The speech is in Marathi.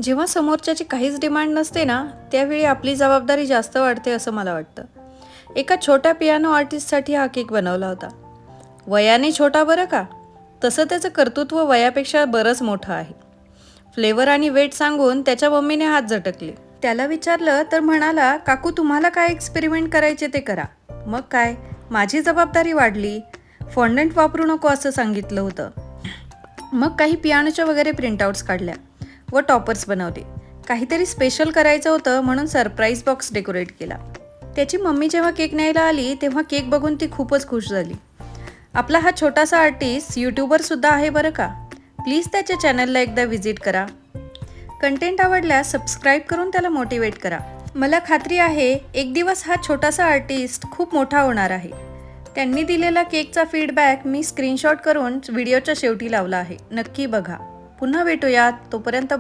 जेव्हा समोरच्याची काहीच डिमांड नसते ना, त्यावेळी आपली जबाबदारी जास्त वाढते असं मला वाटतं. एका छोट्या पियानो आर्टिस्टसाठी हा केक बनवला होता. वयाने छोटा बरं का, तसं त्याचं कर्तृत्व वयापेक्षा बरंच मोठं आहे. फ्लेवर आणि वेट सांगून त्याच्या मम्मीने हात झटकले. त्याला विचारलं तर म्हणाला, काकू तुम्हाला काय एक्सपेरिमेंट करायचे ते करा. मग काय, माझी जबाबदारी वाढली. फॉन्डंट वापरू नको असं सांगितलं होतं. मग काही पियानोच्या वगैरे प्रिंटआउट्स काढल्या व टॉपर्स बनवले. काहीतरी स्पेशल करायचं होतं म्हणून सरप्राईज बॉक्स डेकोरेट केला. त्याची मम्मी जेव्हा केक न्यायला आली तेव्हा केक बघून ती खूपच खुश झाली. आपला हा छोटासा आर्टिस्ट यूट्यूबरसुद्धा आहे बरं का. प्लीज त्याच्या चॅनलला एकदा व्हिजिट करा. कंटेंट आवडल्यास सबस्क्राईब करून त्याला मोटिवेट करा. मला खात्री आहे एक दिवस हा छोटासा आर्टिस्ट खूप मोठा होणार आहे. त्यांनी दिलेला केकचा फीडबॅक मी स्क्रीनशॉट करून व्हिडिओच्या शेवटी लावला आहे. नक्की बघा. पुन्हा भेटूयात. तोपर्यंत